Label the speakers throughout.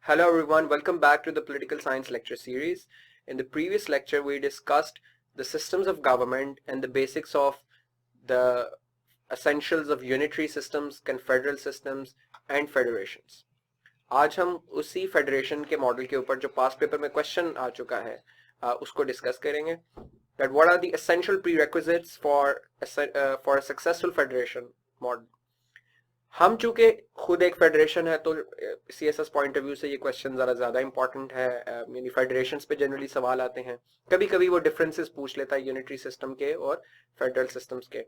Speaker 1: Hello everyone, welcome back to the Political Science lecture series. In the previous lecture, we discussed the systems of government and the basics of the essentials of unitary systems, confederal systems and federations. आज हम उसी federation के model के ऊपर जो past paper में question आ चुका है उसको डिस्कस करेंगे. That what are the essential prerequisites for a successful federation model. हम चूंकि खुद एक फेडरेशन है तो सीएसएस पॉइंट ऑफ व्यू से ये क्वेश्चन ज़रा ज़्यादा इंपॉर्टेंट है. यानी फेडरेशंस पे जनरली सवाल आते हैं, कभी कभी वो डिफरेंसेस पूछ लेता है यूनिटरी सिस्टम के और फेडरल सिस्टम्स के,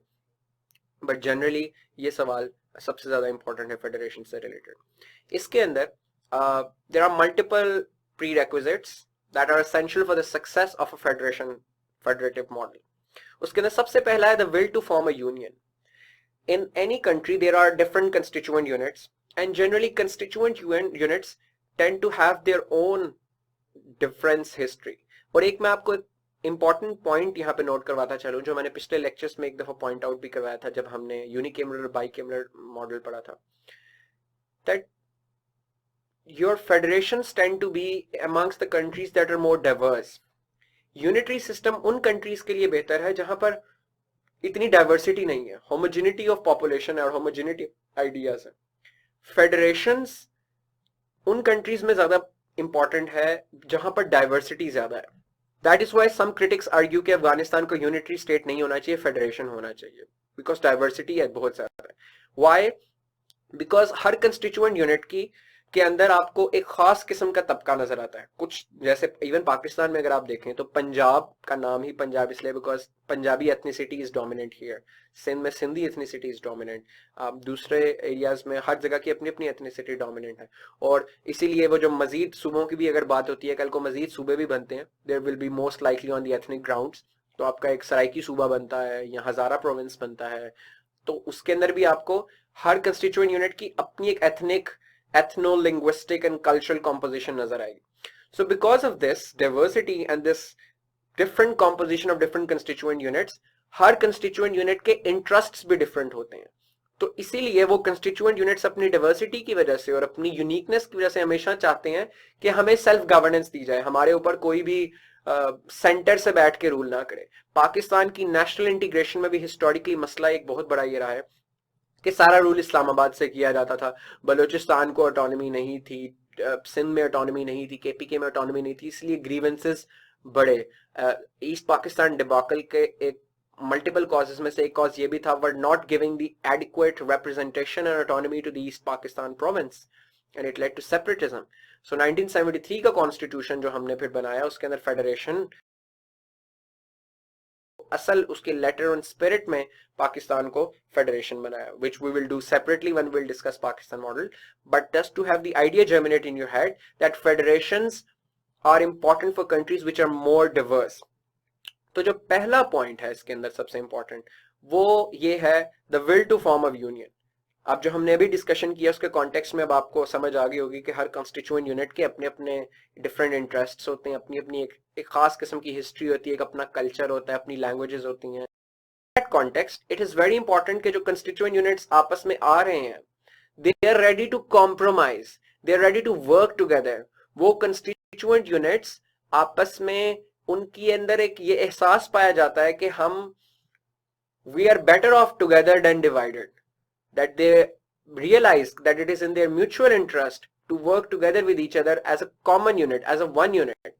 Speaker 1: बट जनरली ये सवाल सबसे ज़्यादा इंपॉर्टेंट है फेडरेशन से रिलेटेड. इसके अंदर there are multiple prerequisites that are essential for the success of a federative model. उसके अंदर सबसे पहला है the will to form a union. In any country there are different constituent units, and generally constituent units tend to have their own difference history. और एक मैं आपको important point यहाँ पे नोट करवाता चलूँ जो मैंने पिछले lectures में एक दफा point out भी करवाया था जब हमने unicameral और bicameral model पढ़ा था, that your federations tend to be amongst the countries that are more diverse. Unitary system उन countries के लिए बेहतर है जहाँ पर इतनी डाइवर्सिटी नहीं है, होमोजेनिटी ऑफ पॉपुलेशन और होमोजेनिटी आइडियाज है. फेडरेशंस उन कंट्रीज में ज्यादा इंपॉर्टेंट है जहां पर डाइवर्सिटी ज्यादा है. That is why some critics argue कि अफगानिस्तान को यूनिटरी स्टेट नहीं होना चाहिए, फेडरेशन होना चाहिए, बिकॉज डाइवर्सिटी है बहुत ज्यादा है. Why? Because her constituent unit की के अंदर आपको एक खास किस्म का तबका नजर आता है. कुछ जैसे इवन पाकिस्तान में अगर आप देखें तो पंजाब का नाम ही पंजाब इसलिए because Punjabi ethnicity is dominant here. Sindh में सिंधी एथनिसिटी इज डोमिनेंट. दूसरे एरियाज में हर जगह की अपनी अपनी एथनिसिटी डोमिनेंट है, और इसीलिए वो जो मजीद सूबों की भी अगर बात होती है, कल को मजीद सूबे भी बनते हैं, there will be most likely on the ethnic grounds. तो आपका एक सराइकी सूबा बनता है या हजारा प्रोविंस बनता है, तो उसके अंदर भी आपको हर कंस्टिट्यूएंट यूनिट की अपनी एक ethnic, ethno-linguistic and cultural composition नजर आएगी. So because of this diversity and this different composition of different constituent units, her constituent unit के interests भी different होते हैं. तो इसीलिए वो constituent units अपनी diversity की वजह से और अपनी uniqueness की वजह से हमेशा चाहते हैं कि हमें self governance दी जाए, हमारे ऊपर कोई भी सेंटर से बैठ के रूल ना करे. पाकिस्तान की नेशनल इंटीग्रेशन में भी हिस्टोरिकली मसला एक बहुत बड़ा ये रहा है कि सारा रूल इस्लामाबाद से किया जाता था. बलूचिस्तान को ऑटोनॉमी नहीं थी, सिंध में ऑटोनॉमी नहीं थी, केपीके में ऑटोनॉमी नहीं थी, इसलिए ग्रीवेंसेस बढ़े. ईस्ट पाकिस्तान डिबाकल के एक मल्टीपल कॉजेस में से एक कॉज ये भी था, were not giving the adequate representation and autonomy to the east Pakistan province and it led to separatism. So 1973 का कॉन्स्टिट्यूशन जो हमने फिर बनाया उसके अंदर फेडरेशन असल उसके लेटर एंड स्पिरिट में पाकिस्तान को फेडरेशन बनाया, which we will do separately when we'll discuss Pakistan model, but just to have the idea germinate in your head that federations are important for countries which are more diverse. तो जो पहला point है इसके अंदर सबसे important वो ये है the will to form of union. अब जो हमने अभी डिस्कशन किया उसके कॉन्टेक्स्ट में अब आपको समझ आ गई होगी कि हर कॉन्स्टिट्यूएंट यूनिट के अपने अपने डिफरेंट इंटरेस्ट्स होते हैं, अपनी अपनी एक खास किस्म की हिस्ट्री होती है, एक अपना कल्चर होता है, अपनी लैंग्वेजेस होती हैं. That context it is very important कि जो कंस्टिट्यूएंट यूनिट्स आपस में आ रहे हैं they are ready to compromise, they are ready to work together. वो कंस्टिट्यूएंट यूनिट्स आपस में उनकी अंदर एक ये एहसास पाया जाता है कि हम we are better off together than divided, that they realize that it is in their mutual interest to work together with each other as a common unit, as a one unit.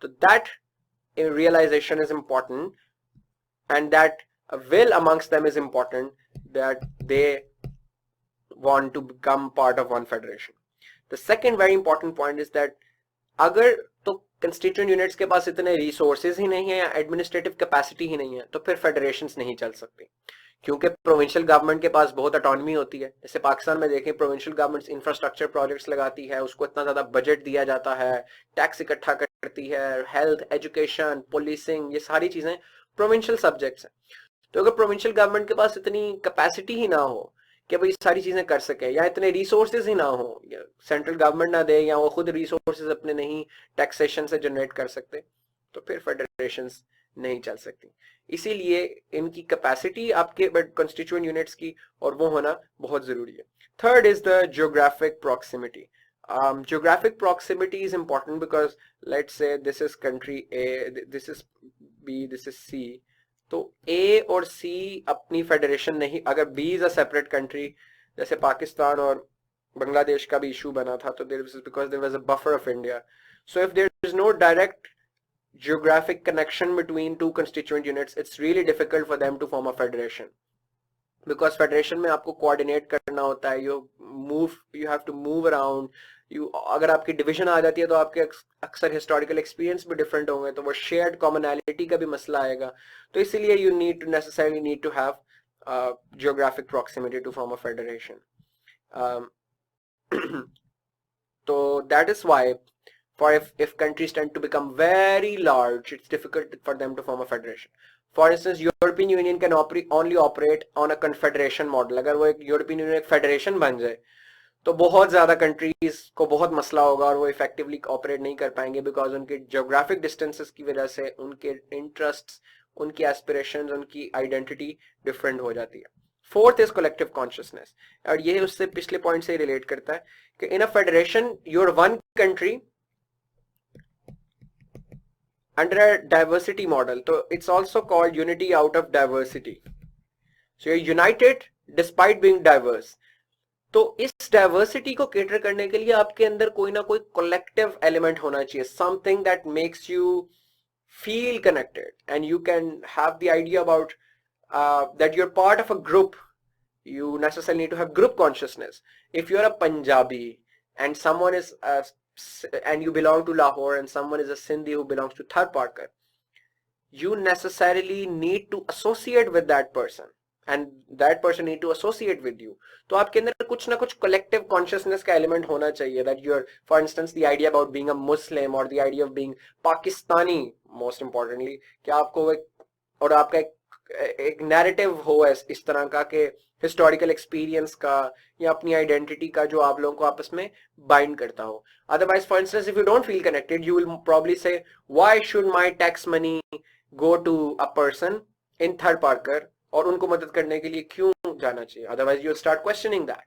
Speaker 1: So that realization is important, and that will amongst them is important, that they want to become part of one federation. The second very important point is that अगर तो constituent units के पास इतने resources ही नहीं है या administrative capacity ही नहीं है तो फिर फेडरेशंस नहीं चल सकती, क्योंकि प्रोविंशियल गवर्नमेंट के पास बहुत ऑटोनॉमी होती है. जैसे पाकिस्तान में देखें, प्रोविंशियल गवर्नमेंट इंफ्रास्ट्रक्चर प्रोजेक्ट्स लगाती है, उसको इतना ज्यादा बजट दिया जाता है, टैक्स इकट्ठा करती है, हेल्थ, एजुकेशन, पुलिसिंग, ये सारी चीजें प्रोविंशियल सब्जेक्ट्स हैं. तो अगर प्रोविंशियल गवर्नमेंट के पास इतनी कैपेसिटी ही ना हो कि भाई सारी चीजें कर सके, या इतने रिसोर्सेज ही ना हो, या सेंट्रल गवर्नमेंट ना दे, या वो खुद रिसोर्सेज अपने नहीं टैक्सेशन से जनरेट कर सकते, तो फिर फेडरेशंस नहीं चल सकती. इसीलिए इनकी कैपेसिटी आपके कंस्टिट्यूएंट यूनिट्स की और वो होना बहुत जरूरी है. Third is the geographic proximity. geographic proximity is important because let's say this is country A, this is B, this is C. तो A और C अपनी फेडरेशन नहीं, अगर B is a separate country, जैसे पाकिस्तान और बांग्लादेश का भी इशू बना था, तो there was because there was a buffer of India. So if there is no direct geographic connection between two constituent units, it's really difficult for them to form a federation. Because federation में आपको coordinate करना होता है, you have to move around. अगर आपकी division आ जाती है तो आपके अक्सर हिस्टोरिकल एक्सपीरियंस भी डिफरेंट होंगे, तो वो शेयर्ड कॉमनैलिटी का भी मसला आएगा. तो इसीलिए you necessarily need to have geographic proximity to form a federation. So that is why if countries tend to become very large, it's difficult for them to form a federation. For instance, European Union can only operate on a confederation model. अगर वो एक European Union एक federation बन जाए तो बहुत ज़्यादा countries को बहुत मसला होगा और वो इफेक्टिवली ऑपरेट नहीं कर पाएंगे, बिकॉज उनके ज्योग्राफिक डिस्टेंसेस की वजह से उनके इंटरेस्ट्स, उनकी एस्पिरेशंस, उनकी आइडेंटिटी डिफरेंट हो जाती है. फोर्थ इज कलेक्टिव कॉन्शियसनेस, और ये उससे पिछले पॉइंट से रिलेट करता है कि in a federation your one country under a diversity model. So it's also called unity out of diversity. So you're united despite being diverse. तो इस डाइवर्सिटी को केटर करने के लिए आपके अंदर कोई ना कोई कलेक्टिव एलिमेंट होना चाहिए, something that makes you feel connected and you can have the idea about that you are part of a group. You necessarily need to have group consciousness. If you're a Punjabi and someone is and you belong to Lahore and someone is a Sindhi who belongs to Thar Parkar, you necessarily need to associate with that person and that person need to associate with you. तो आपके अंदर कुछ ना कुछ collective consciousness का element होना चाहिए, that you're, for instance, the idea about being a Muslim or the idea of being Pakistani, most importantly, कि आपको और आपका एक नैरेटिव हो इस तरह का कि हिस्टोरिकल एक्सपीरियंस का या अपनी आइडेंटिटी का जो आप लोगों को आपस में बाइंड करता हो. Otherwise, for instance, if you don't feel connected, you will probably say why should my tax money go to a person in third parker, और उनको मदद करने के लिए क्यों जाना चाहिए. Otherwise you start questioning that.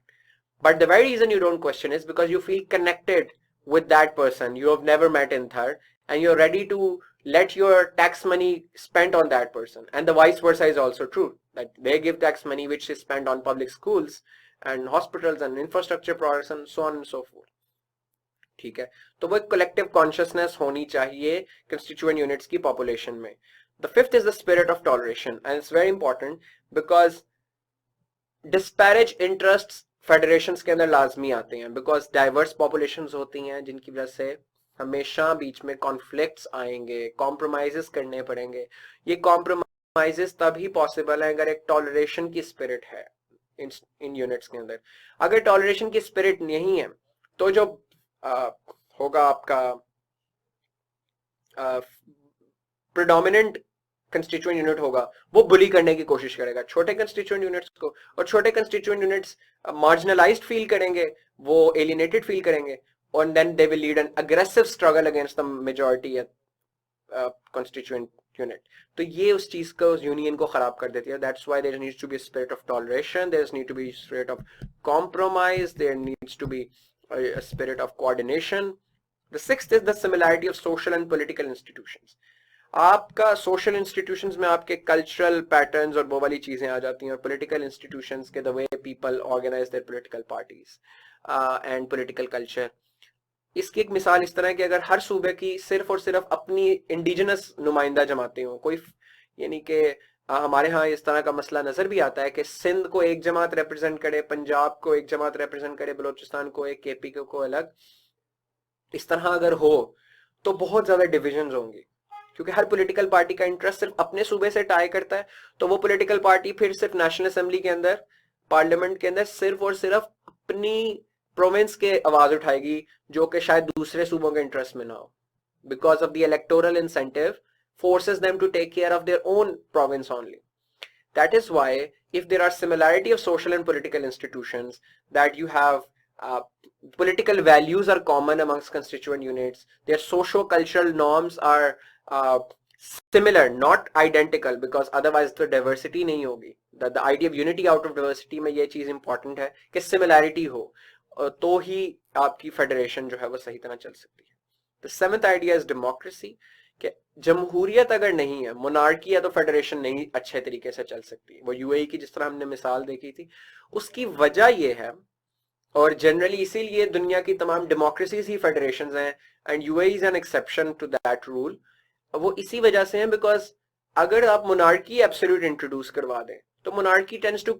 Speaker 1: But the very reason you don't question is because you feel connected with that person you have never met in third, and you're ready to let your tax money spent on that person. And the vice versa is also true, that they give tax money which is spent on public schools and hospitals and infrastructure products and so on and so forth. ठीक है, तो वो एक collective consciousness होनी चाहिए constituent units की population में. The fifth is the spirit of toleration, and it's very important because disparage interests federations के अंदर लाजमी आते हैं, बिकॉज डाइवर्स पॉपुलेशंस होती हैं जिनकी वजह से हमेशा बीच में कॉन्फ्लिक्ट्स आएंगे, कॉम्प्रोमाइजेस करने पड़ेंगे. ये कॉम्प्रोमाइजेस तभी पॉसिबल है अगर एक टॉलरेशन की स्पिरिट है इन यूनिट्स के अंदर. अगर टॉलरेशन की स्पिरिट नहीं है तो जो होगा आपका प्रेडोमिनेंट कंस्टिट्यूएंट यूनिट होगा वो बुली करने की कोशिश करेगा छोटे कंस्टिट्यूएंट यूनिट्स को, और छोटे कंस्टिट्यूएंट यूनिट्स मार्जिनलाइज्ड फील करेंगे, वो एलिनेटेड फील करेंगे, और then they will lead an aggressive struggle against the majority constituent unit. तो ये उस चीज को, उस यूनियन को खराब कर देती है. That's why there needs to be spirit of toleration, there need to be spirit of compromise, there needs to be a spirit of coordination. The sixth is the similarity of social and political institutions. आपका social institutions में आपके cultural patterns और वो वाली चीजें आ जाती हैं, और पॉलिटिकल इंस्टीट्यूशंस के the way people organize their political parties and political culture. इसकी एक मिसाल इस तरह है कि अगर हर सूबे की सिर्फ और सिर्फ अपनी इंडिजिनस नुमाइंदा जमाते हो, कोई यानी कि हमारे यहाँ इस तरह का मसला नजर भी आता है कि सिंध को एक जमात रिप्रेजेंट करे, पंजाब को एक जमात रिप्रेजेंट करे, बलोचिस्तान को एक, केपी को अलग. इस तरह अगर हो तो बहुत ज्यादा डिविजन्स होंगी, क्योंकि हर पॉलिटिकल पार्टी का इंटरेस्ट सिर्फ अपने सूबे से टाई करता है. तो वो पॉलिटिकल पार्टी फिर सिर्फ नेशनल असेंबली के अंदर, पार्लियामेंट के अंदर सिर्फ और सिर्फ अपनी प्रोविंस के आवाज उठाएगी, जो कि शायद दूसरे सूबों के इंटरेस्ट में ना हो, because of the electoral incentive forces them to take care of their own province only. That is why if there are similarity of social and political institutions, that you have political values are common amongst constituent units, their socio-cultural norms are similar, not identical, because otherwise the diversity नहीं होगी. The idea of unity out of diversity में ये चीज important है कि similarity हो, तो ही आपकी फेडरेशन जो है वो सही तरह चल सकती है। The seventh idea is democracy, कि जमहूरियत अगर नहीं है, मोनार्की है, तो फेडरेशन नहीं अच्छे तरीके से चल सकती। वो यूएई की जिस तरह हमने मिसाल देखी थी, उसकी वजह ये है, और जनरली इसीलिए दुनिया की तमाम डेमोक्रेसीज ही फेडरेशंस हैं, and UAE is an exception to that rule. वो इसी वजह से हैं बिकॉज अगर आप मोनार्की एब्सोल्यूट इंट्रोड्यूस करवा दें तो monarchy tends to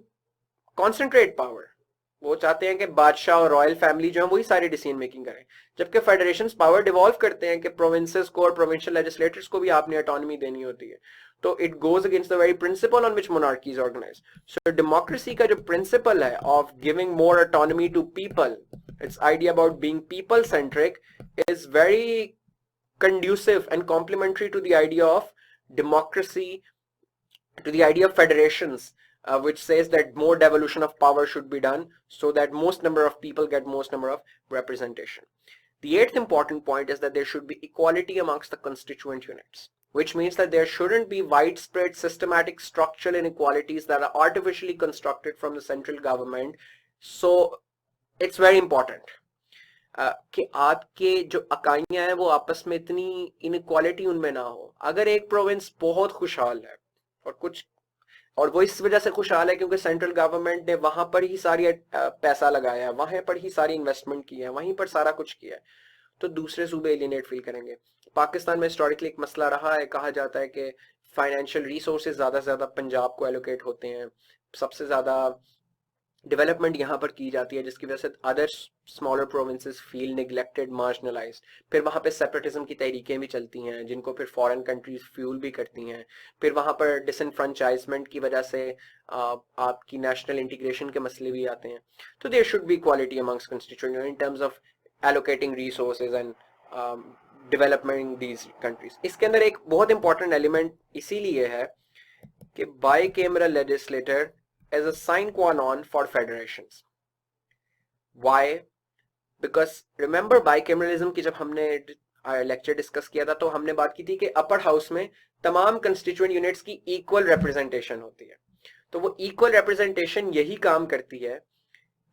Speaker 1: concentrate power. वो चाहते हैं कि बादशाह और रॉयल फैमिली जो है वही सारी डिसीजन मेकिंग करें, जबकि फेडरेशन पावर डिवॉल्व करते हैं कि प्रोविंसेस को और प्रोविंशियल लेजिस्लेटर्स को भी आपने ऑटोनॉमी देनी होती है। तो it goes against the very principle on which monarchy is organized. So democracy का जो प्रिंसिपल है of giving more autonomy to people, it's idea about being people centric, is very conducive and complementary to the idea of democracy, to the idea of federations, which says that more devolution of power should be done so that most number of people get most number of representation. The eighth important point is that there should be equality amongst the constituent units, which means that there shouldn't be widespread systematic structural inequalities that are artificially constructed from the central government. So it's very important कि आपके जो इकाइयां हैं वो आपस में इतनी inequality उनमें ना हो। अगर एक प्रोविंस बहुत खुशहाल है और वो इस वजह से खुशहाल है क्योंकि सेंट्रल गवर्नमेंट ने वहां पर ही सारी पैसा लगाया है, वहां पर ही सारी इन्वेस्टमेंट की है, वहीं पर सारा कुछ किया है, तो दूसरे सूबे एलिनेट फील करेंगे। पाकिस्तान में हिस्टोरिकली एक मसला रहा है, कहा जाता है कि फाइनेंशियल रिसोर्सेज ज्यादा से ज्यादा पंजाब को एलोकेट होते हैं, सबसे ज्यादा डेवलपमेंट यहाँ पर की जाती है, जिसकी वजह से other smaller provinces feel neglected, marginalised. फिर वहाँ पे सेपरेटिज्म की तहरीकें भी चलती हैं जिनको फिर फॉरेन कंट्रीज फ्यूल भी करती हैं। फिर वहाँ पर डिसएनफ्रेंचाइजमेंट की वजह से आपकी नेशनल इंटीग्रेशन के मसले भी आते हैं। तो there should be equality amongst constituent in terms of allocating resources and development these countries. इसके अंदर एक बहुत इंपॉर्टेंट एलिमेंट इसीलिए है कि bicameral legislator as a sine qua non for federations. Why? Because remember bicameralism की जब हमने लेक्चर डिस्कस किया था तो हमने बात की थी कि अपर हाउस में तमाम कंस्टिट्यूएंट यूनिट्स की इक्वल रिप्रेजेंटेशन होती है। तो वो इक्वल रिप्रेजेंटेशन यही काम करती है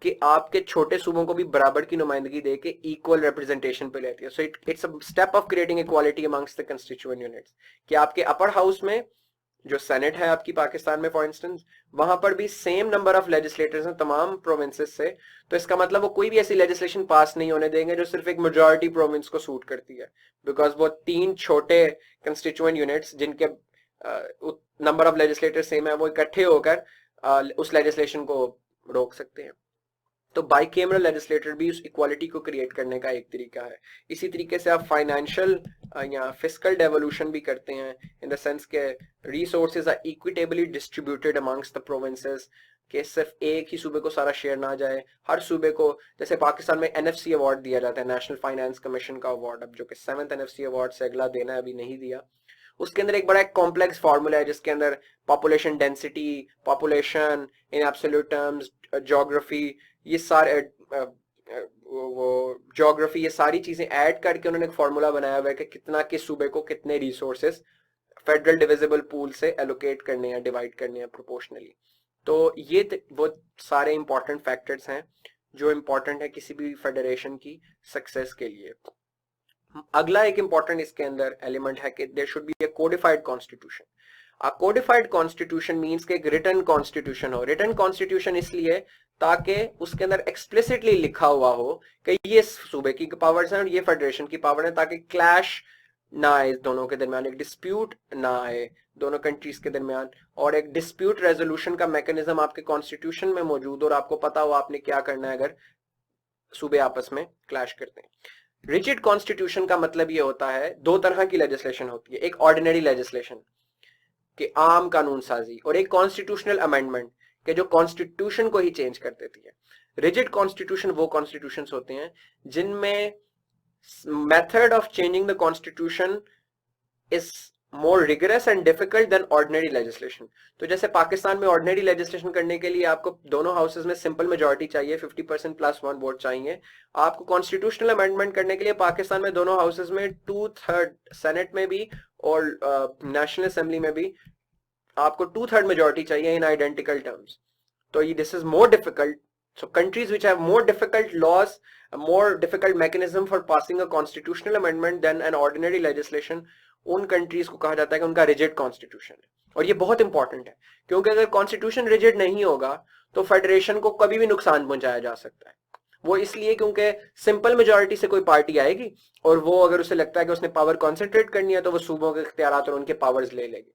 Speaker 1: कि आपके छोटे सूबों को भी बराबर की नुमाइंदगी दे के इक्वल रिप्रेजेंटेशन पे लेती है। So it's a step of creating equality amongst the constituent units, कि आपके अपर हाउस में जो सेनेट है आपकी पाकिस्तान में फॉर इंस्टेंस, वहां पर भी सेम नंबर ऑफ लेजिस्लेटर्स हैं तमाम प्रोविंसेस से। तो इसका मतलब वो कोई भी ऐसी लेजिस्लेशन पास नहीं होने देंगे जो सिर्फ एक मेजॉरिटी प्रोविंस को सूट करती है, बिकॉज वो तीन छोटे कंस्टिट्यूएंट यूनिट्स जिनके नंबर ऑफ लेजिस्लेटर्स सेम है वो इकट्ठे होकर उस लेजिस्लेशन को रोक सकते हैं। तो बाइकैमरल लेजिस्लेटर भी उस इक्वालिटी को क्रिएट करने का एक तरीका है। इसी तरीके से आप फाइनेंशियल या फिस्कल डेवोल्यूशन भी करते हैं, इन द सेंस के resources are equitably distributed amongst the provinces, कि सिर्फ एक ही सूबे को सारा शेयर ना जाए, हर सूबे को, जैसे पाकिस्तान में एनएफसी अवार्ड दिया जाता है, नेशनल फाइनेंस कमीशन का अवार्ड, अब जो कि 7th एनएफसी अवार्ड से अगला देना है, अभी नहीं दिया। उसके अंदर एक बड़ा कॉम्प्लेक्स फार्मूला है जिसके अंदर population density, population in absolute terms, geography, ये सारे वो ज्योग्राफी, ये सारी चीजें ऐड करके उन्होंने एक फार्मूला बनाया हुआ है कि कितना किस सूबे को कितने रिसोर्सेस फेडरल डिविजिबल पूल से एलोकेट करने हैं, डिवाइड करने हैं प्रोपोर्शनली। तो ये वो सारे इंपॉर्टेंट फैक्टर्स हैं जो इंपॉर्टेंट है किसी भी फेडरेशन की सक्सेस के लिए। अगला एक इंपॉर्टेंट इसके अंदर एलिमेंट है कि there should be a codified constitution. A codified constitution means कि एक रिटन कॉन्स्टिट्यूशन हो। रिटन कॉन्स्टिट्यूशन इसलिए ताकि उसके अंदर एक्सप्लिसिटली लिखा हुआ हो कि ये सूबे की पावर्स हैं और ये फेडरेशन की पावर है, ताकि क्लैश ना आए दोनों के दरमियान, एक डिस्प्यूट ना आए दोनों कंट्रीज के दरमियान, और एक डिस्प्यूट रेजोल्यूशन का मैकेनिज्म आपके कॉन्स्टिट्यूशन में मौजूद हो और आपको पता हो आपने क्या करना है अगर सूबे आपस में क्लैश करते हैं। रिजिड कॉन्स्टिट्यूशन का मतलब ये होता है, दो तरह की लेजिस्लेशन होती है, एक ऑर्डिनरी लेजिस्लेशन कि आम कानून साजी, और एक कॉन्स्टिट्यूशनल अमेंडमेंट कि जो कॉन्स्टिट्यूशन को ही चेंज कर देती है। रिजिड कॉन्स्टिट्यूशन वो कॉन्स्टिट्यूशंस होते हैं जिनमें method of changing the constitution is more rigorous and difficult then ordinary legislation. तो जैसे पाकिस्तान में ऑर्डिनरी लेजिस्लेशन करने के लिए आपको दोनों हाउसेज में सिंपल मेजॉरिटी चाहिए, 50% +1 वोट चाहिए। आपको कॉन्स्टिट्यूशनल अमेंडमेंट करने के लिए पाकिस्तान में दोनों हाउसेज में 2/3, सेनेट में भी और नेशनल असेंबली में भी आपको 2/3 मेजॉरिटी चाहिए इन आइडेंटिकल टर्म्स। तो ये this is more difficult So countries which have more difficult laws, a more difficult mechanism for passing a constitutional amendment than an ordinary legislation, उन countries को कहा जाता है कि उनका rigid constitution है. और ये बहुत important है क्योंकि अगर constitution rigid नहीं होगा तो फेडरेशन को कभी भी नुकसान पहुंचाया जा सकता है. वो इसलिए क्योंकि सिंपल मेजोरिटी से कोई पार्टी आएगी और वो अगर उसे लगता है कि उसने पावर कॉन्सेंट्रेट करनी है तो वो सूबों के इख्तियारात और उनके पावर्स ले लेगी.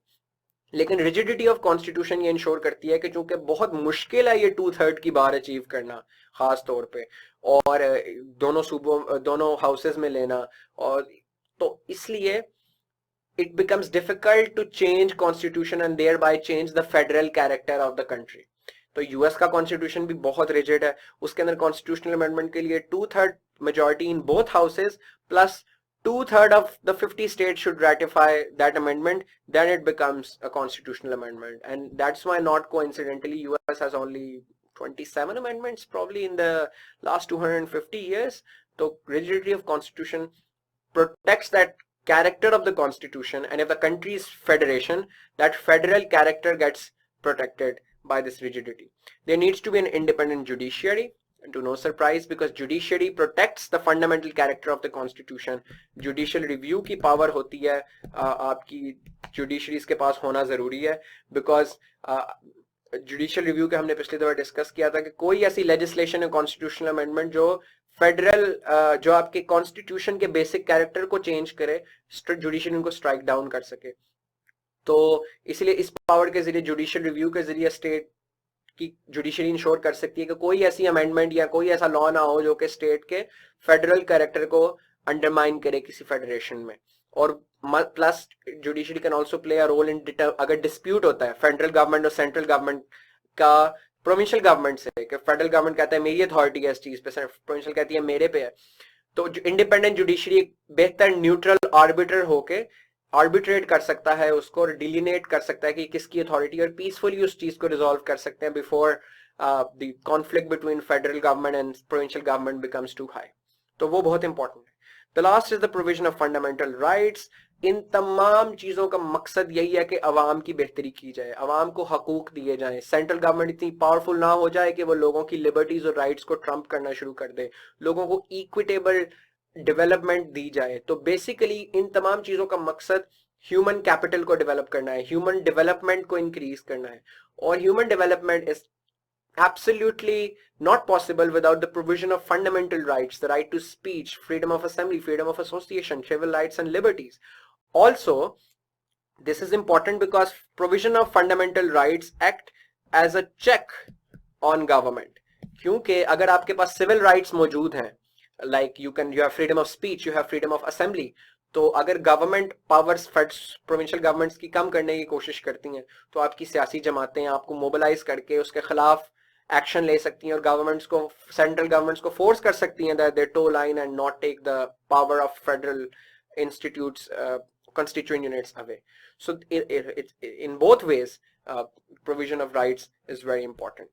Speaker 1: लेकिन रिजिडिटी ऑफ कॉन्स्टिट्यूशन ये इंश्योर करती है कि चूंकि बहुत मुश्किल है ये 2/3 की बार अचीव करना खास तौर पे, और दोनों सूबों दोनों हाउसेस में लेना, और तो इसलिए it becomes difficult to change constitution and thereby change the federal character of the country. तो यूएस का कॉन्स्टिट्यूशन भी बहुत रिजिड है, उसके अंदर कॉन्स्टिट्यूशनल अमेंडमेंट के लिए 2/3 majority in both houses plus 2/3 of the 50 states should ratify that amendment, then it becomes a constitutional amendment. And that's why, not coincidentally, US has only 27 amendments probably in the last 250 years. So rigidity of constitution protects that character of the constitution, and if the country is federation, that federal character gets protected by this rigidity. There needs to be an independent judiciary, and to no surprise, because judiciary protects the fundamental character of the constitution. Judicial review की power होती है, आपकी judiciaries के पास होना जरूरी है, because judicial review के हमने पिछली दफा डिस्कस किया था कि कोई ऐसी लेजिस्लेशन है कॉन्स्टिट्यूशनल अमेंडमेंट जो फेडरल जो आपके कॉन्स्टिट्यूशन के बेसिक कैरेक्टर को चेंज करे, जुडिशियल उनको स्ट्राइक डाउन कर सके. तो इसलिए इस पावर के जरिए, जुडिशियल रिव्यू के जरिए, स्टेट की जुडिशरी इंश्योर कर सकती है कि कोई ऐसी अमेंडमेंट या कोई ऐसा लॉ ना हो जो कि स्टेट के फेडरल कैरेक्टर को अंडरमाइन करे किसी फेडरेशन में. और plus judiciary can also play a role in अगर डिस्प्यूट होता है फेडरल गवर्नमेंट और सेंट्रल गवर्नमेंट का प्रोविंशियल गवर्नमेंट से, कि फेडरल गवर्नमेंट कहता है मेरी अथॉरिटी है इस चीज पे, प्रोविंशियल कहती है मेरे पे है, तो इंडिपेंडेंट जुडिशरी एक बेहतर न्यूट्रल आर्बिटर होके आर्बिट्रेट कर सकता है उसको, और डिलिनेट कर सकता है कि किसकी अथॉरिटी, और पीसफुली उस चीज को रिजॉल्व कर सकते हैं before the conflict between federal government and provincial government becomes too high. तो वो बहुत इंपॉर्टेंट है. The last is the provision of fundamental rights. इन तमाम चीजों का मकसद यही है कि अवाम की बेहतरी की जाए, अवाम को हकूक दिए जाएं. सेंट्रल गवर्नमेंट इतनी पावरफुल ना हो जाए कि वो लोगों की लिबर्टीज और राइट्स को ट्रम्प करना शुरू कर दे, लोगों को इक्विटेबल डेवलपमेंट दी जाए. तो बेसिकली इन तमाम चीजों का मकसद ह्यूमन कैपिटल को डेवलप करना है, ह्यूमन डेवलपमेंट को इंक्रीज करना है. और human development is absolutely not possible without the provision of fundamental rights, the right to speech, freedom of assembly, freedom of association, civil rights and liberties. Also, this is important because provision of fundamental rights act as a check on government. क्योंकि अगर आपके पास civil rights मौजूद हैं, like you have freedom of speech, you have freedom of assembly, तो अगर government powers provincial governments की कम करने की कोशिश करती हैं तो आपकी सियासी जमातें आपको मोबिलाइज करके उसके खिलाफ एक्शन ले सकती हैं, और गवर्नमेंट्स को, सेंट्रल गवर्नमेंट्स को फोर्स कर सकती हैं that they toe line and not take the power of federal institutes constituent units away. So in both ways provision of rights is very important.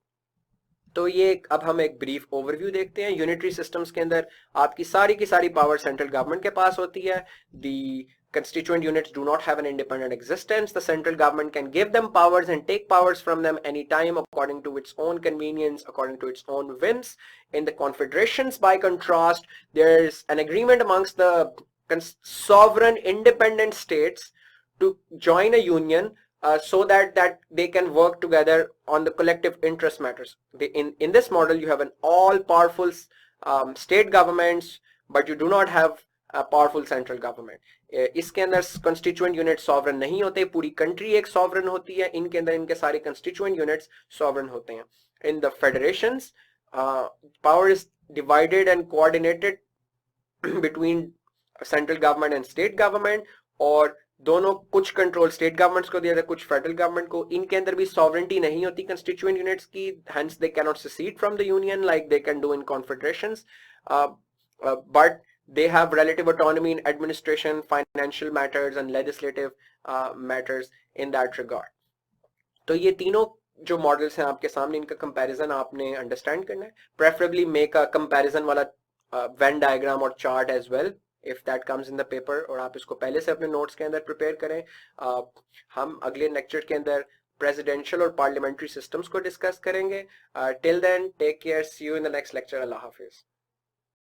Speaker 1: तो ये अब हम एक ब्रीफ ओवरव्यू देखते हैं. यूनिटरी सिस्टम्स के अंदर आपकी सारी की सारी पावर सेंट्रल गवर्नमेंट के पास होती है. दी constituent units do not have an independent existence. The central government can give them powers and take powers from them anytime according to its own convenience, according to its own whims. In the confederations, by contrast, there's an agreement amongst the sovereign independent states to join a union so that they can work together on the collective interest matters. In this model, you have an all-powerful state governments, but you do not have a powerful central government. इसके अंदर constituent units sovereign नहीं होते, पूरी country एक sovereign होती है, इनके अंदर इनके सारे constituent units sovereign होते हैं. In the federations, power is divided and coordinated between central government and state government, और दोनों कुछ कंट्रोल स्टेट गवर्नमेंट्स को दिया था, कुछ फेडरल गवर्नमेंट को. इनके अंदर भी सॉवरेंटी नहीं होती कंस्टिट्यूएंट यूनिट्स की, hence they cannot secede from the union like they can do in confederations, but they have relative autonomy in administration, financial matters and legislative matters in that regard. तो ये तीनों जो models हैं आपके सामने, इनका comparison आपने अंडरस्टैंड करना है. प्रेफरेबली मेक अ कंपैरिजन वाला वेन डायग्राम और chart as well if that comes in the paper, और आप इसको पहले से अपने नोट्स के अंदर प्रिपेयर करें. हम अगले लेक्चर के अंदर प्रेसिडेंशियल और पार्लियामेंट्री सिस्टम्स को डिस्कस करेंगे. Till then take care, see you in the next lecture. अल्लाह हाफिज.